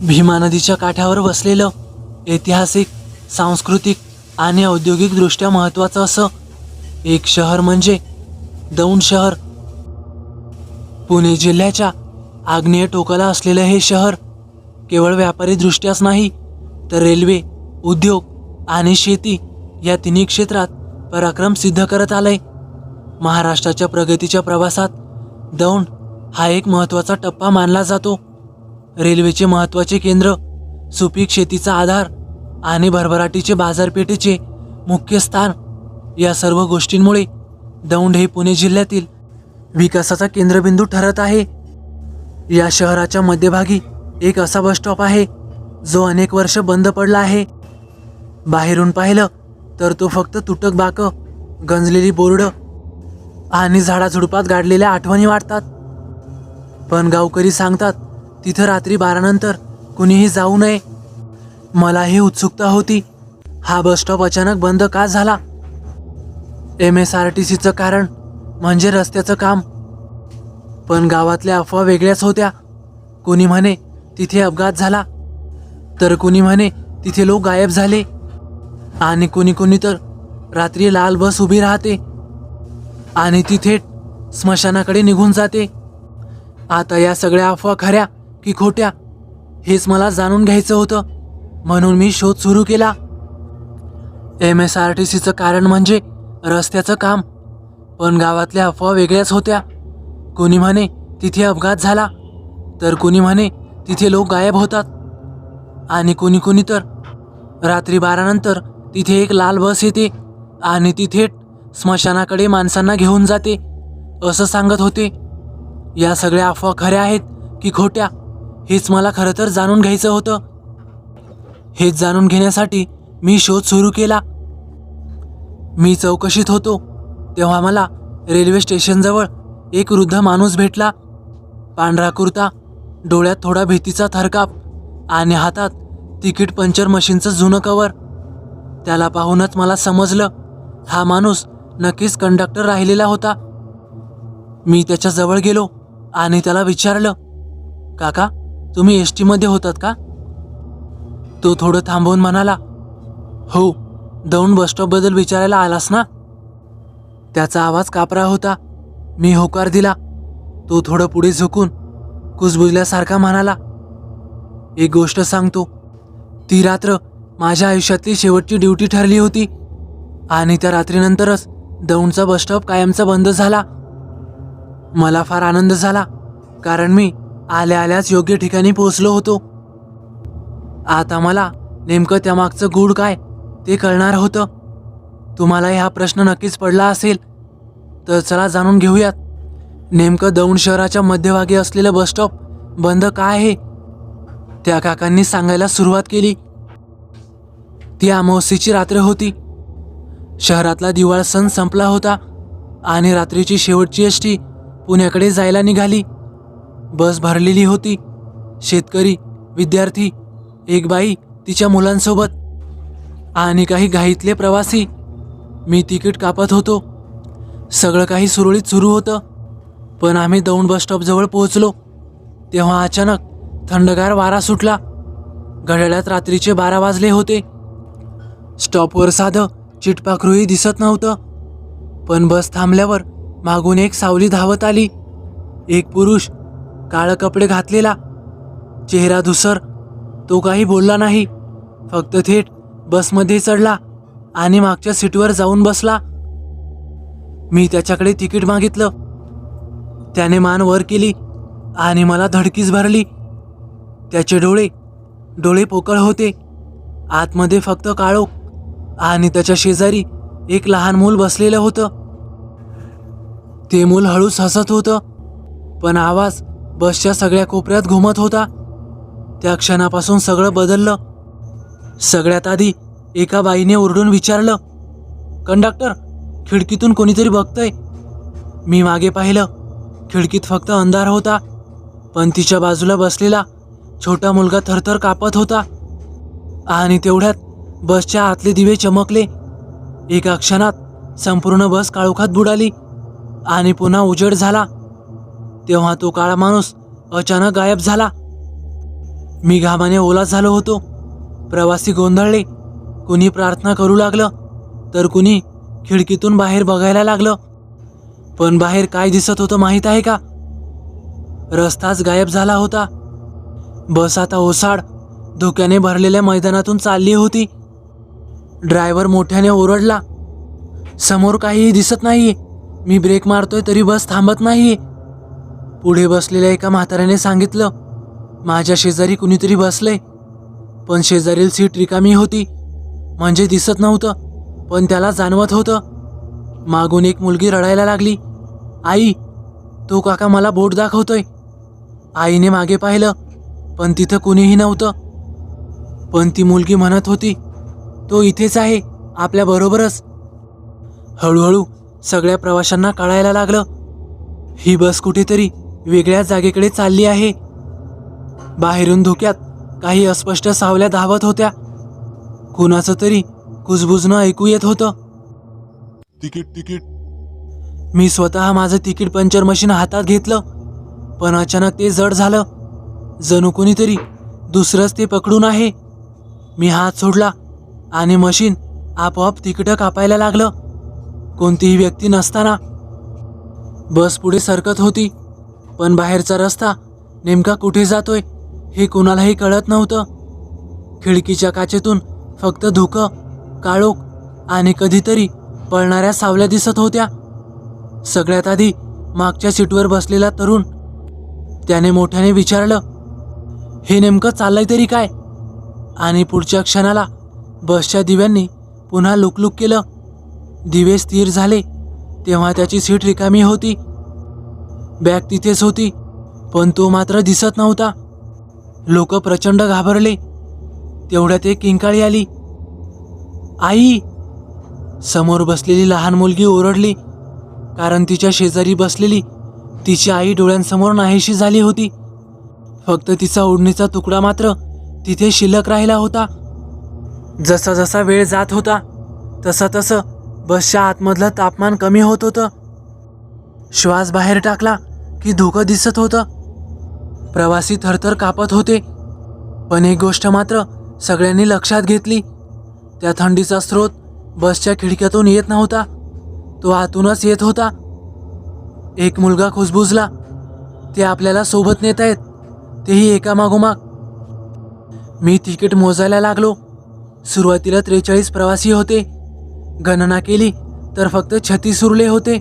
भीमा नदीच्या काठावर वसलेलं ऐतिहासिक, सांस्कृतिक आणि औद्योगिकदृष्ट्या महत्त्वाचं असं एक शहर म्हणजे दौंड शहर. पुणे जिल्ह्याच्या आग्नेय टोकाला असलेलं हे शहर केवळ व्यापारी दृष्ट्याच नाही तर रेल्वे, उद्योग आणि शेती या तिन्ही क्षेत्रात पराक्रम सिद्ध करत आलंय. महाराष्ट्राच्या प्रगतीच्या प्रवासात दौंड हा एक महत्त्वाचा टप्पा मानला जातो. रेल्वेचे महत्त्वाचे केंद्र, सुपीक शेतीचा आधार आणि भरभराटीचे बाजारपेठेचे मुख्य स्थान या सर्व गोष्टींमुळे दौंड हे पुणे जिल्ह्यातील विकासाचा केंद्रबिंदू ठरत आहे. या शहराच्या मध्यभागी एक असा बस स्टॉप आहे जो अनेक वर्ष बंद पडला आहे. बाहेरून पाहिलं तर तो फक्त तुटक बाकं, गंजलेली बोर्ड आणि झाडाझुडपात गाडलेल्या आठवणी वाटतात. पण गावकरी सांगतात तिथं रात्री 12 नंतर कुणीही जाऊ नये. मलाही उत्सुकता होती, हा बस स्टॉप अचानक बंद का झाला? MSRTCचं कारण म्हणजे रस्त्याचं काम. पण गावातल्या अफवा वेगळ्याच होत्या. कोणी म्हणे तिथे अपघात झाला, तर कोणी म्हणे तिथे लोक गायब झाले आणि कोणी तर रात्री लाल बस उभी राहते आणि ती थेट स्मशानाकडे निघून जाते. आता या सगळ्या अफवा खऱ्या की खोट्या हेच मला जाणून घ्यायचं होतं, म्हणून मी शोध सुरू केला. MSRTCचं कारण म्हणजे रस्त्याचं काम, पण गावातल्या अफवा वेगळ्याच होत्या. कोणी म्हणे तिथे अपघात झाला, तर कोणी म्हणे तिथे लोक गायब होतात आणि कोणी तर रात्री 12 नंतर तिथे एक लाल बस येते आणि ती थेट स्मशानाकडे माणसांना घेऊन जाते असं सांगत होते. या सगळ्या अफवा खऱ्या आहेत की खोट्या हेच मला खरं तर जाणून घ्यायचं होतं. हेच जाणून घेण्यासाठी मी शोध सुरू केला. मी चौकशीत होतो तेव्हा मला रेल्वे स्टेशनजवळ एक वृद्ध माणूस भेटला. पांढरा कुर्ता, डोळ्यात थोडा भीतीचा थरकाप आणि हातात तिकीट पंचर मशीनचं जुनं कवर. त्याला पाहूनच मला समजलं हा माणूस नक्कीच कंडक्टर राहिलेला होता. मी त्याच्या जवळ गेलो आणि त्याला विचारलं, काका तुम्ही ST मध्ये होतात का? तो थोडं थांबवून म्हणाला, हो, दौंड बस स्टॉपबद्दल विचारायला आलास ना? त्याचा आवाज कापरा होता. मी होकार दिला. तो थोडं पुढे झुकून कुजबुजल्यासारखा म्हणाला, एक गोष्ट सांगतो, ती रात्र माझ्या आयुष्यातली शेवटची ड्युटी ठरली होती आणि त्या रात्रीनंतरच दौंडचा बस स्टॉप कायमचा बंद झाला. मला फार आनंद झाला कारण मी आल्याच योग्य ठिकाणी पोहोचलो होतो. आता मला नेमकं त्यामागचं गूढ काय ते कळणार होतं. तुम्हालाही हा प्रश्न नक्कीच पडला असेल, तर चला जाणून घेऊयात. नेमकं दौंड शहराच्या मध्यभागी असलेलं बस स्टॉप बंद का आहे? त्या काकांनी सांगायला सुरुवात केली. ती अमावस्येची रात्र होती. शहरातला दिवाळ सण संपला होता आणि रात्रीची शेवटची ST पुण्याकडे जायला निघाली. बस भरलेली होती. शेतकरी, विद्यार्थी, एक बाई तिच्या मुलांसोबत आणि काही घाईतले प्रवासी. मी तिकीट कापत होतो. सगळं काही सुरळीत सुरू होतं. पण आम्ही दौंड बस स्टॉपजवळ पोहोचलो तेव्हा अचानक थंडगार वारा सुटला. घड्याळात रात्रीचे 12 वाजले होते. स्टॉपवर साधं चिटपाखरूही दिसत नव्हतं. पण बस थांबल्यावर मागून एक सावली धावत आली. एक पुरुष, काळं कपडे घातलेला, चेहरा धुसर. तो काही बोलला नाही, फक्त थेट बसमध्ये चढला आणि मागच्या सीटवर जाऊन बसला. मी त्याच्याकडे तिकीट मागितलं. त्याने मान वर केली आणि मला धडकीच भरली. त्याचे डोळे पोकळ होते. आतमध्ये फक्त काळोख आणि त्याच्या शेजारी एक लहान मूल बसलेलं होतं. ते मूल हळूच हसत होतं, पण आवाज बसच्या सगळ्या कोपऱ्यात घुमत होता. त्या क्षणापासून सगळं बदललं. सगळ्यात आधी एका बाईने ओरडून विचारलं, कंडक्टर, खिडकीतून कोणीतरी बघतंय. मी मागे पाहिलं. खिडकीत फक्त अंधार होता, पण तिच्या बाजूला बसलेला छोटा मुलगा थरथर कापत होता. आणि तेवढ्यात बसच्या आतले दिवे चमकले. एका क्षणात संपूर्ण बस काळोखात बुडाली आणि पुन्हा उजेड झाला. तेव्हा तो काळा माणूस अचानक गायब झाला. मी घामाने ओला झालो होतो. प्रवासी गोंधळले. कुणी प्रार्थना करू लागलं तर कुणी खिडकीतून बाहेर बघायला लागलं. पण बाहेर काय दिसत होतं माहीत आहे का? रस्ताच गायब झाला होता. बस आता ओसाड धुक्याने भरलेल्या मैदानातून चालली होती. ड्रायव्हर मोठ्याने ओरडला, समोर काहीही दिसत नाहीये. मी ब्रेक मारतोय तरी बस थांबत नाहीये. पुढे बसलेल्या एका म्हाताऱ्याने सांगितलं, माझ्या शेजारी कुणीतरी बसलंय. पण शेजारील सीट रिकामी होती. म्हणजे दिसत नव्हतं, पण त्याला जाणवत होतं. मागून एक मुलगी रडायला लागली, आई, तो काका मला बोट दाखवतोय. आईने मागे पाहिलं, पण तिथं कुणीही नव्हतं. पण ती मुलगी म्हणत होती, तो इथेच आहे, आपल्या बरोबरच. हळूहळू सगळ्या प्रवाशांना कळायला लागलं, ही बस कुठेतरी वेगळ्या जागेकडे चालली आहे. बाहेरून धुक्यात काही अस्पष्ट सावल्या धावत होत्या. कुणाचं तरी कुजबुजणं ऐकू येत होतं. Ticket ticket. मी स्वतः माझं तिकीट पंचर मशीन हातात घेतलं, पण अचानक ते जड झालं. जणू कोणीतरी दुसरंच ते पकडून आहे. मी हात सोडला आणि मशीन आपोआप तिकीटं कापायला लागलं. कोणतीही व्यक्ती नसताना बस पुढे सरकत होती. पण बाहेरचा रस्ता नेमका कुठे जातोय हे कोणालाही कळत नव्हतं. खिडकीच्या काचेतून फक्त धुकं, काळोख आणि कधीतरी पळणाऱ्या सावल्या दिसत होत्या. सगळ्यात आधी मागच्या सीटवर बसलेला तरुण, त्याने मोठ्याने विचारलं, हे नेमकं चाललंय तरी काय? आणि पुढच्या क्षणाला बसच्या दिव्यांनी पुन्हा लुकलुक केलं. दिवे स्थिर झाले तेव्हा त्याची सीट रिकामी होती. बॅग तिथेच होती, पण तो मात्र दिसत नव्हता. लोक प्रचंड घाबरले. तेवढ्यात एक किंकाळी आली, आई. समोर बसलेली लहान मुलगी ओरडली, कारण तिच्या शेजारी बसलेली तिची आई डोळ्यांसमोर नाहीशी झाली होती. फक्त तिचा ओढणीचा तुकडा मात्र तिथे शिल्लक राहिला होता. जसा जसा वेळ जात होता तसं बसच्या आतमधलं तापमान कमी होत होतं. श्वास बाहेर टाकला की धुकं दिसत होतं. प्रवासी थरथर कापत होते. पण एक गोष्ट मात्र सगळ्यांनी लक्षात घेतली, त्या थंडीचा स्रोत बसच्या खिडक्यातून येत नव्हता, तो आतूनच येत होता. एक मुलगा कुजबुजला, ते आपल्याला सोबत नेत आहेत, तेही एकामागोमाग. मी तिकीट मोजायला लागलो. सुरुवातीला 43 प्रवासी होते. गणना केली तर फक्त 36 उरले होते.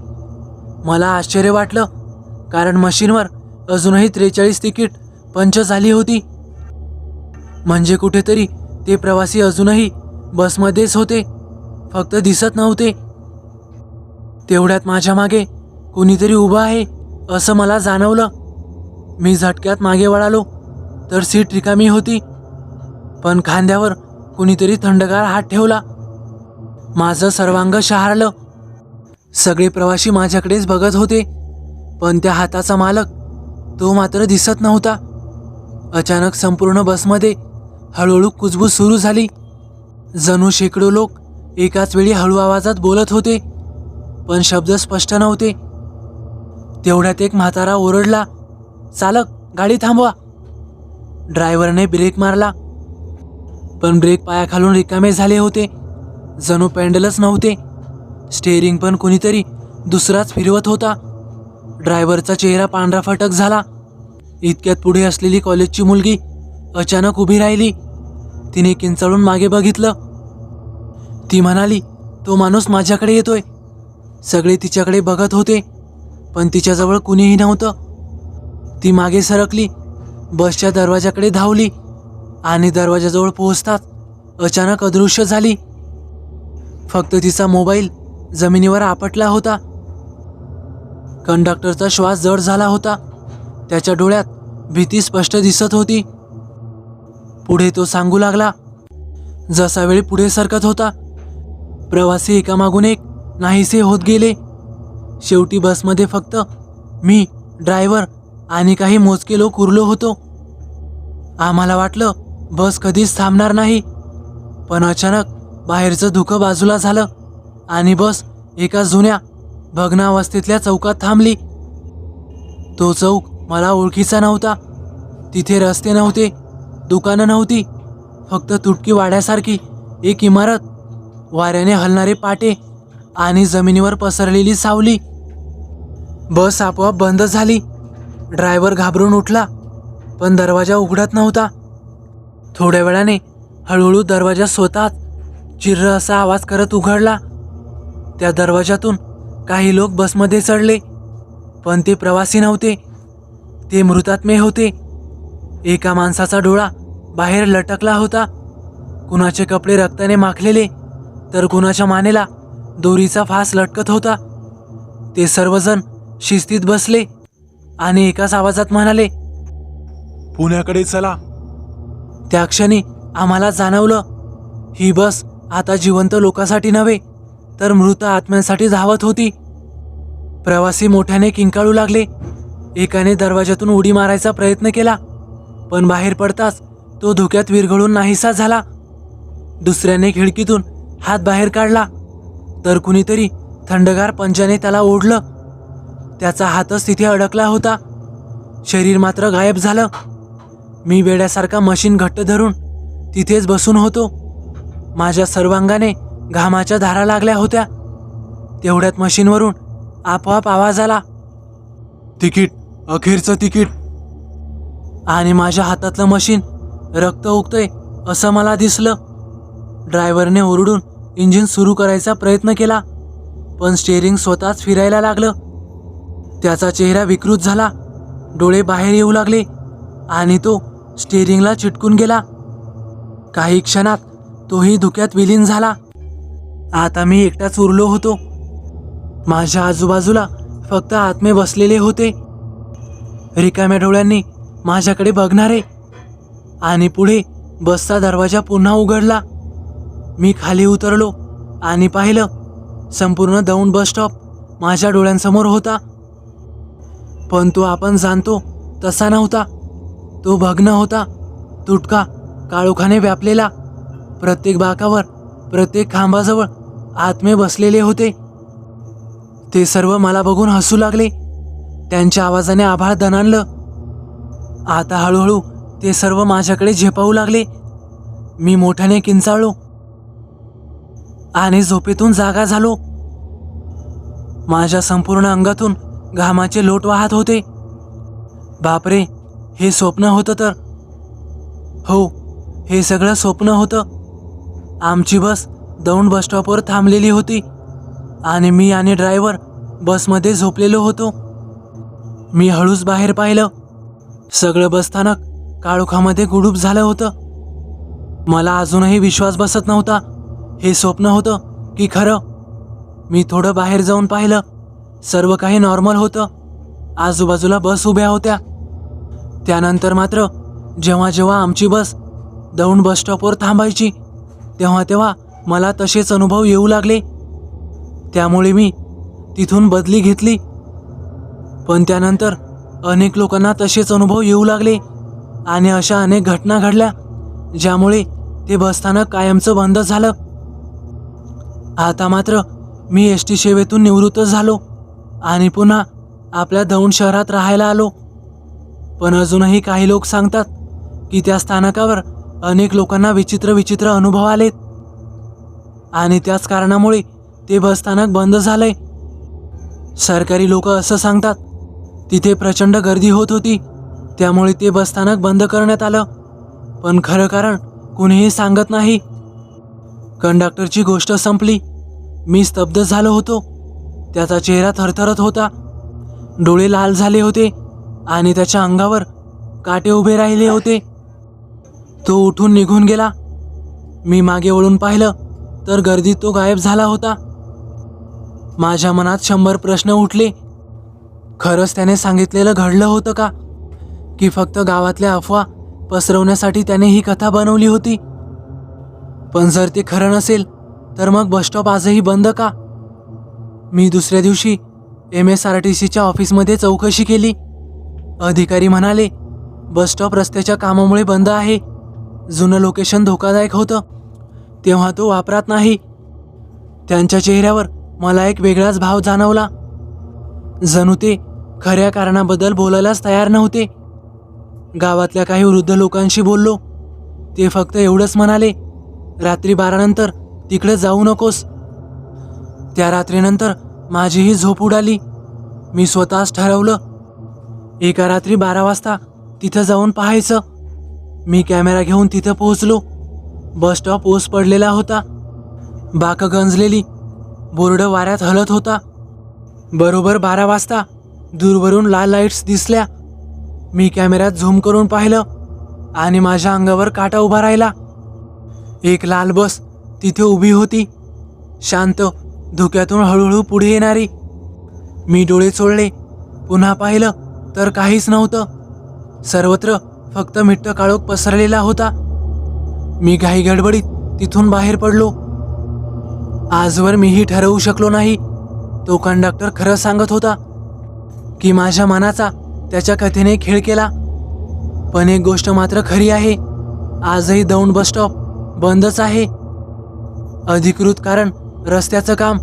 मला आश्चर्य वाटलं, कारण मशीनवर अजूनही 43 तिकीट पंच झाली होती. म्हणजे कुठेतरी ते प्रवासी अजूनही बसमध्येच होते, फक्त दिसत नव्हते. तेवढ्यात माझ्या मागे कोणीतरी उभं आहे असं मला जाणवलं. मी झटक्यात मागे वळालो तर सीट रिकामी होती, पण खांद्यावर कुणीतरी थंडगार हात ठेवला. माझं सर्वांग शहारलं. सगळे प्रवासी माझ्याकडेच बघत होते, पण त्या हाताचा मालक, तो मात्र दिसत नव्हता. अचानक संपूर्ण बसमध्ये हळूहळू कुजबूज सुरू झाली. जणू शेकडो लोक एकाच वेळी हळू आवाजात बोलत होते, पण शब्द स्पष्ट नव्हते. तेवढ्यात एक म्हातारा ओरडला, चालक, गाडी थांबवा. ड्रायव्हरने ब्रेक मारला, पण ब्रेक पायाखालून रिकामे झाले होते. जणू पॅन्डलच नव्हते. स्टेअरिंग पण कुणीतरी दुसराच फिरवत होता. ड्रायव्हरचा चेहरा पांढरा फटक झाला. इतक्यात पुढे असलेली कॉलेजची मुलगी अचानक उभी राहिली. तिने किंचाळून मागे बघितलं. ती म्हणाली, तो माणूस माझ्याकडे येतोय. सगळे तिच्याकडे बघत होते, पण तिच्याजवळ कुणीही नव्हतं. ती मागे सरकली, बसच्या दरवाजाकडे धावली आणि दरवाजाजवळ पोहोचताच अचानक अदृश्य झाली. फक्त तिचा मोबाईल जमिनीवर आपटला होता. कंडक्टरचा श्वास जड झाला होता. त्याच्या डोळ्यात भीती स्पष्ट दिसत होती. पुढे तो सांगू लागला. जसा वेळ पुढे सरकत होता, प्रवासी एकामागून एक नाहीसे होत गेले. शेवटी बसमध्ये फक्त मी, ड्रायव्हर आणि काही मोजके लोक उरलो होतो. आम्हाला वाटलं बस कधीच थांबणार नाही, पण अचानक बाहेरचं धुकं बाजूला झालं आणि बस एका जुन्या भग्नावस्थेतल्या चौकात थांबली. तो चौक मला ओळखीचा नव्हता. तिथे रस्ते नव्हते, दुकानं नव्हती, फक्त तुटकी वाड्यासारखी एक इमारत, वाऱ्याने हलणारे पाटे आणि जमिनीवर पसरलेली सावली. बस आपोआप बंद झाली. ड्रायव्हर घाबरून उठला, पण दरवाजा उघडत नव्हता. थोड्या वेळाने हळूहळू दरवाजा स्वतःच चिर्र असा आवाज करत उघडला. त्या दरवाजातून काही लोक बसमध्ये चढले, पण ते प्रवासी नव्हते, ते मृतात्मे होते. एका माणसाचा डोळा बाहेर लटकला होता. कुणाचे कपडे रक्ताने माखलेले, तर कुणाच्या मानेला दोरीचा फास लटकत होता. ते सर्वजण शिस्तीत बसले आणि एकाच आवाजात म्हणाले, पुण्याकडे चला. त्या क्षणी आम्हाला जाणवलं, ही बस आता जिवंत लोकांसाठी नव्हे, तर मृत आत्म्यांसाठी धावत होती. प्रवासी मोठ्याने किंकाळू लागले. एकाने दरवाजातून उडी मारायचा प्रयत्न केला, पण बाहेर पडताच तो धुक्यात विरघळून नाहीसा झाला. दुसऱ्याने खिडकीतून हात बाहेर काढला, तर कुणीतरी थंडगार पंजाने त्याला ओढलं. त्याचा हातच तिथे अडकला होता, शरीर मात्र गायब झालं. मी वेड्यासारखा मशीन घट्ट धरून तिथेच बसून होतो. माझ्या सर्वांगाने घामाच्या धारा लागल्या होत्या. तेवढ्यात मशीनवरून आपोआप आवाज आला, तिकीट, अखेरचं तिकीट. आणि माझ्या हातातलं मशीन रक्त ओकतंय असं मला दिसलं. ड्रायव्हरने ओरडून इंजिन सुरू करायचा प्रयत्न केला, पण स्टेअरिंग स्वतःच फिरायला लागलं. त्याचा चेहरा विकृत झाला, डोळे बाहेर येऊ लागले आणि तो स्टेअरिंगला चिटकून गेला. काही क्षणात तोही धुक्यात विलीन झाला. आता मी एकटाच उरलो होतो. माझ्या आजूबाजूला फक्त आत्मे बसलेले होते, रिकाम्या डोळ्यांनी माझ्याकडे बघणारे. आणि पुढे बसचा दरवाजा पुन्हा उघडला. मी खाली उतरलो आणि पाहिलं, संपूर्ण दौंड बस स्टॉप माझ्या डोळ्यांसमोर होता. पण तो आपण जाणतो तसा नव्हता. तो भग्न होता, तुटका, काळोखाने व्यापलेला. प्रत्येक बाकावर, प्रत्येक खांबाजवळ आत्मे बसलेले होते. ते सर्व मला बघून हसू लागले. त्यांच्या आवाजाने आभाळ दणाणलं. आता हळूहळू ते सर्व माझ्याकडे झेपावू लागले. मी मोठ्याने किंचाळलो आणि झोपेतून जागा झालो. माझ्या संपूर्ण अंगातून घामाचे लोट वाहत होते. बापरे, हे स्वप्न होतं तर. हो, हे सगळं स्वप्न होतं. आमची बस दौंड बसस्टॉपवर थांबलेली होती आणि मी आणि ड्रायव्हर बसमध्ये झोपलेलो होतो. मी हळूच बाहेर पाहिलं. सगळं बसस्थानक काळोखामध्ये गुडूप झालं होतं. मला अजूनही विश्वास बसत नव्हता, हे स्वप्न होतं की खरं. मी थोडं बाहेर जाऊन पाहिलं. सर्व काही नॉर्मल होतं. आजूबाजूला बस उभ्या होत्या. त्यानंतर मात्र जेव्हा जेव्हा आमची बस दौंड बसस्टॉपवर थांबायची, तेव्हा तेव्हा मला तसेच अनुभव येऊ लागले. त्यामुळे मी तिथून बदली घेतली. पण त्यानंतर अनेक लोकांना तसेच अनुभव येऊ लागले आणि अशा अनेक घटना घडल्या, ज्यामुळे ते बसस्थानक कायमचं बंद झालं. आता मात्र मी एस टी सेवेतून निवृत्त झालो आणि पुन्हा आपल्या दौंड शहरात राहायला आलो. पण अजूनही काही लोक सांगतात की त्या स्थानकावर अनेक लोकांना विचित्र विचित्र अनुभव आलेत आणि त्याच कारणामुळे ते बसस्थानक बंद झालंय. सरकारी लोक असं सांगतात, तिथे प्रचंड गर्दी होत होती, त्यामुळे ते बसस्थानक बंद करण्यात आलं. पण खरं कारण कुणीही सांगत नाही. कंडक्टरची गोष्ट संपली. मी स्तब्ध झालो होतो. त्याचा चेहरा थरथरत होता, डोळे लाल झाले होते आणि त्याच्या अंगावर काटे उभे राहिले होते. तो उठून निघून गेला. मी मागे वळून पाहिलं तर गर्दीत तो गायब झाला होता. माझ्या मनात 100 प्रश्न उठले. खरंच त्याने सांगितलेलं घडलं होतं का, की फक्त गावातल्या अफवा पसरवण्यासाठी त्याने ही कथा बनवली होती? पण जर ते खरं नसेल तर मग बसस्टॉप आजही बंद का? मी दुसऱ्या दिवशी MSRTCच्या ऑफिसमध्ये चौकशी केली. अधिकारी म्हणाले, बसस्टॉप रस्त्याच्या कामामुळे बंद आहे. जुनं लोकेशन धोकादायक होतं, तेव्हा तो वापरात नाही. त्यांच्या चेहऱ्यावर मला एक वेगळाच भाव जाणवला. जणू ते खऱ्या कारणाबद्दल बोलायलाच तयार नव्हते. गावातल्या काही वृद्ध लोकांशी बोललो, ते फक्त एवढंच म्हणाले, रात्री 12 नंतर तिकडे जाऊ नकोस. त्या रात्रीनंतर माझीही झोप उडाली. मी स्वतःच ठरवलं, एका रात्री 12 वाजता तिथं जाऊन पाहायचं. मी कॅमेरा घेऊन तिथं पोहोचलो. बस स्टॉप ओस पडलेला होता. बाक गंजलेली, बोर्ड वाऱ्यात हलत होता. बरोबर 12 वाजता दूरवरून लाल लाईट्स दिसल्या. मी कॅमेऱ्यात झूम करून पाहिलं आणि माझ्या अंगावर काटा उभा राहिला. एक लाल बस तिथे उभी होती, शांत, धुक्यातून हळूहळू पुढे येणारी. मी डोळे चोळले, पुन्हा पाहिलं तर काहीच नव्हतं. सर्वत्र फक्त मिट्ट काळोख पसरलेला होता. मी घाई गडबडीत तिथून बाहेर पडलो. आजवर मीही ठरवू शकलो नाही. तो कंडक्टर खरं सांगत होता की माझ्या मनाचा त्याच्या कथेने खेळ केला. पण एक गोष्ट मात्र खरी आहे, आजही दौंड बस स्टॉप बंदच आहे. अधिकृत कारण रस्त्याचं काम,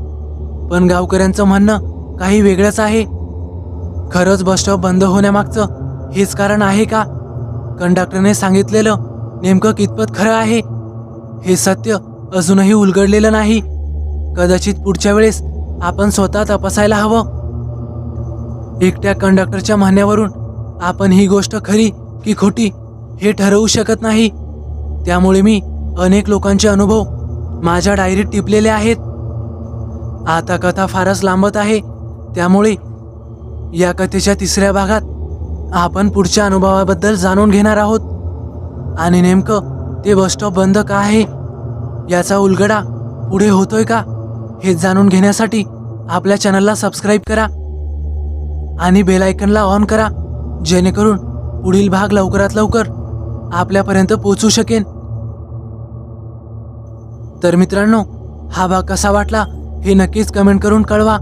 पण गावकऱ्यांचं म्हणणं काही वेगळंच आहे. खरंच बस स्टॉप बंद होण्यामागचं हेच कारण आहे का? कंडक्टरने सांगितलेलं नेमकं कितपत खरं आहे हे सत्य अजूनही उलगडलेलं नाही. कदाचित पुढच्या वेळेस आपण स्वतः तपासायला हवं. एकट्या कंडक्टरच्या म्हणण्यावरून आपण ही गोष्ट खरी की खोटी हे ठरवू शकत नाही. त्यामुळे मी अनेक लोकांचे अनुभव माझ्या डायरीत टिपलेले आहेत. आता कथा फारच लांबत आहे, त्यामुळे या कथेच्या 3ऱ्या भागात आपण पुढच्या अनुभवाबद्दल जाणून घेणार आहोत. आणि नेमकं ते बस स्टॉप बंद का आहे याचा उलगडा पुढे होतोय का हे जाणून घेण्यासाठी आपल्या चॅनलला सबस्क्राईब करा आणि बेल आयकनला ऑन करा, जेणेकरून पुढील भाग लवकरात लवकर आपल्यापर्यंत पोहोचू शकेन. तर मित्रांनो, हा भाग कसा वाटला हे नक्कीच कमेंट करून कळवा.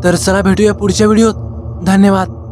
तर चला भेटूया पुढच्या व्हिडिओत. धन्यवाद.